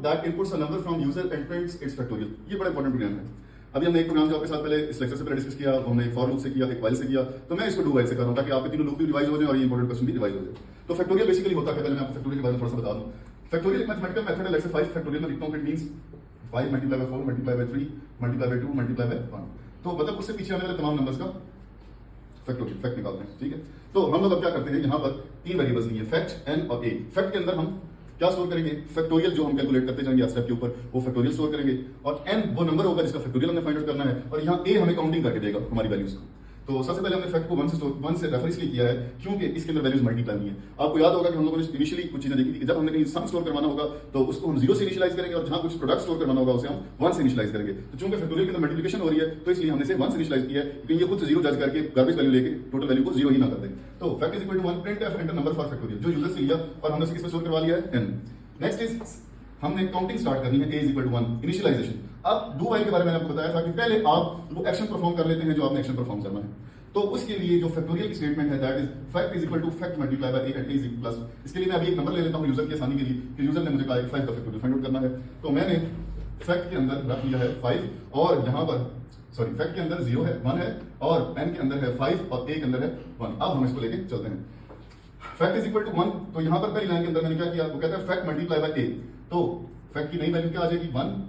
that inputs a number from user and prints its factorial। ये बड़ा important programme है। अभी हमने एक प्रोग्राम जो आपके साथ पहले इस लेक्चर से पहले डिस्कस किया, हमने एक फॉर लूप से किया, एक व्हाइल से किया, तो मैं इसको डू व्हाइल से कर रहा हूं ताकि आपके तीनों लूप भी रिवाइज हो जाए और ये इंपॉर्टेंट क्वेश्चन भी रिवाइज हो जाए। तो फैक्टोरियल बेसिकली होता है, पहले मैं आपको फैक्टोरियल के बारे में थोड़ा सा बता दूं। फैक्टोरियल एक मैथमेटिकल मेथड है। जैसे 5 फैक्टोरियल में लिखता हूं, it means 5 multiply by 4 multiply by 3 multiply by 2 multiply by 1। तो मतलब उससे पीछे आने वाले तमाम नंबर्स का फैक्टोरियल फैक्ट निकालते हैं। ठीक है, तो हम लोग अब क्या करते हैं, यहाँ पर 3 वेरिएबल्स लिए, फैक्ट, एन और ए। फैक्ट के अंदर हम क्या स्टोर करेंगे, फैक्टोरियल जो हम कैलकुलेट करते जाएंगे स्टेप के ऊपर, वो फैक्टोरियल स्टोर करेंगे, और एन वो नंबर होगा जिसका फैक्टोरियल हमें फाइंड आउट करना है, और यहाँ ए हमें काउंटिंग करके देगा हमारी वैल्यूज को। तो सबसे पहले हमने फैक्ट को 1 से रेफर इसलिए किया है क्योंकि इसके अंदर वैल्यूज मल्टीप्लाई नहीं है। आपको याद होगा कि हम लोगों ने इनिशियली कुछ चीजें देखी थी कि जब हमने कहीं सम स्टोर करवाना होगा तो उसको हम 0 से इनिशियलाइज करेंगे, और जहां कुछ प्रोडक्ट स्टोर करवाना होगा उसे हम 1 से इनिशियलाइज करेंगे। तो चूंकि फैक्टोरियल के अंदर मल्टीप्लिकेशन हो रही है तो इसलिए हमने इसे 1 से इनिशियलाइज किया है, क्योंकि ये खुद से 0 जज करके गार्बेज वैल्यू लेके टोटल वैल्यू को 0 ही ना कर दे। तो fact is equal to 1 print f enter number for factorial, जो यूजर से लिया और हमने इसमें स्टोर करवा लिया है n। नेक्स्ट इज हमने काउंटिंग स्टार्ट करनी है, a इक्वल टू 1 इनिशियलाइजेशन। अब डू व्हाइल के बारे में मैंने आपको बताया था कि पहले आप वो एक्शन परफॉर्म कर लेते हैं जो आपने एक्शन परफॉर्म करना है। तो उसके लिए जो फैक्टोरियल की स्टेटमेंट है that is fact is equal to fact multiply by a and a is plus. इसके लिए मैं अभी एक नंबर ले लेता हूं यूजर की आसानी के लिए कि यूजर ने मुझे कहा 5 का फैक्टोरियल फाइंड आउट करना है। तो मैंने फैक्ट के अंदर रख लिया है 5, और यहां पर सॉरी फैक्ट के अंदर 0 है, 1 है, और n के अंदर है 5 और a के अंदर है 1। अब हम इसको लेके चलते हैं। फैक्ट इज इक्वल टू 1, तो यहां पर पहली लाइन के अंदर मैंने क्या किया, वो कहता है फैक्ट मल्टीप्लाई बाय a। तो फैक्ट की नई वैल्यू क्या आ जाएगी, 1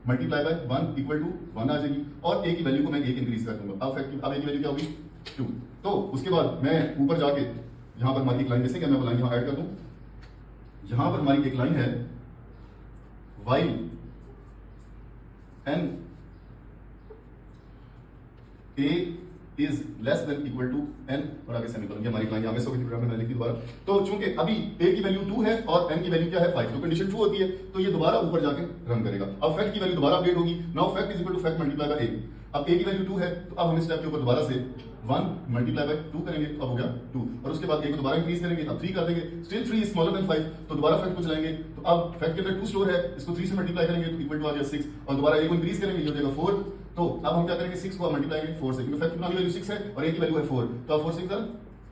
मल्टीप्लाई बाय 1 इक्वल टू 1 आ जाएगी, और a की वैल्यू को मैं 1 इंक्रीज कर दूंगा। अब फैक्ट अब a की वैल्यू क्या होगी 2। तो उसके बाद मैं ऊपर जाके यहां पर हमारी एक लाइन मिसिंग है, मैं वो लाइन यहां ऐड कर दूं। यहां पर हमारी एक लाइन है while n a is less than equal to n, और आगे सेमीकोलन। ये हमारी लाइन यहां मिस हो गई थी, प्रोग्राम में मैंने लिखी दोबारा। तो चूंकि अभी a की वैल्यू 2 है और n की वैल्यू क्या है 5, तो कंडीशन ट्रू होती है तो ये दोबारा ऊपर जाके रन करेगा। अब फैक्ट की वैल्यू दोबारा अपडेट होगी। Now fact is equal to fact multiply by a। अब a की वैल्यू 2 है तो अब हम इस स्टेप के ऊपर दोबारा से 1 मल्टीप्लाई बाय 2 करेंगे, अब हो गया 2, और उसके बाद a को दोबारा इंक्रीज करेंगे, अब 3 कर देंगे, स्टिल 3 इज स्मॉलर देन 5, तो दोबारा फैक्ट को चलाएंगे। तो अब फैक्ट के अंदर 2 स्टोर है, इसको 3 से मल्टीप्लाई करेंगे तो इक्वल टू आ गया 6, और दोबारा a को इंक्रीज करेंगे, ये हो जाएगा 4। तो अब हम क्या करेंगे, 6 को मल्टीप्लाई करेंगे 4 से, क्योंकि फैक्ट की वैल्यू 6 है और a की वैल्यू है 4, तो अब 4 6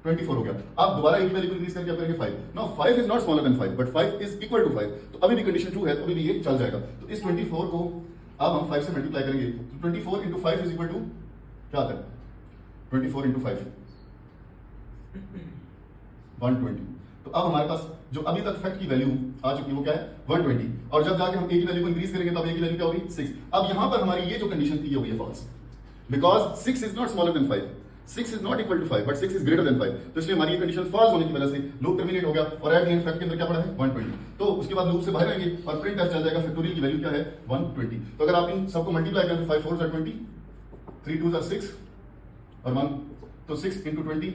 24 हो गया। अब दोबारा a की वैल्यू को इंक्रीज करके आप करेंगे 5। Now 5 is not smaller than 5 but 5 is equal to 5, तो अभी भी कंडीशन ट्रू है, तो अभी भी ये चल जाएगा। तो इस 24 को अब हम 5 से मल्टीप्लाई करेंगे, तो 24 into 5 इज इक्वल टू क्या आता है, 24 into 5 120। तो अब हमारे पास जो अभी तक फैक्ट की वैल्यू आ चुकी है वो क्या है 120, और जब जाके हम a की वैल्यू को इंक्रीज करेंगे तो अब a की वैल्यू क्या होगी 6। अब यहां पर हमारी ये जो कंडीशन थी ये हो गई false, because 6 is not smaller than 5, 6 is not equal to 5 but 6 is greater than 5। तो इसलिए हमारी ये कंडीशन फॉल्स होने की वजह से लूप टर्मिनेट हो गया, और एट द एंड फैक्ट के अंदर क्या पड़ा है 120। तो उसके बाद लूप से बाहर आएंगे और प्रिंट एफ चल जाएगा, फैक्टोरियल की वैल्यू क्या है 120। तो अगर आप इन सबको मल्टीप्लाई करें 5 4 20, 3 2 6 और 1, तो 6 into 20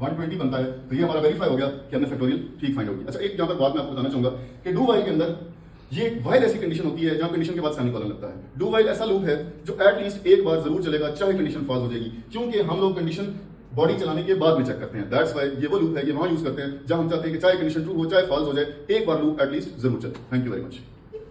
120 बनता है। तो ये हमारा वेरीफाई हो गया कि हमने फैक्टोरियल ठीक फाइंड आउट किया। अच्छा, एक यहां पर बात मैं आपको बताना चाहूंगा कि डू व्हाइल के अंदर ये व्हाइल ऐसी कंडीशन होती है जहां कंडीशन के बाद सेमीकोलन लगता है। डू व्हाइल ऐसा लूप है जो एटलीस्ट एक बार जरूर चलेगा चाहे कंडीशन फॉल्स हो जाएगी, क्योंकि हम लोग कंडीशन बॉडी चलाने के बाद में चेक करते हैं। दैट्स व्हाई ये वो लूप है, ये वहां यूज करते हैं जहां हम चाहते हैं कि चाहे कंडीशन ट्रू हो चाहे फॉल्स हो जाए, एक बार लूप एटलीस्ट जरूर चले। Thank you very much.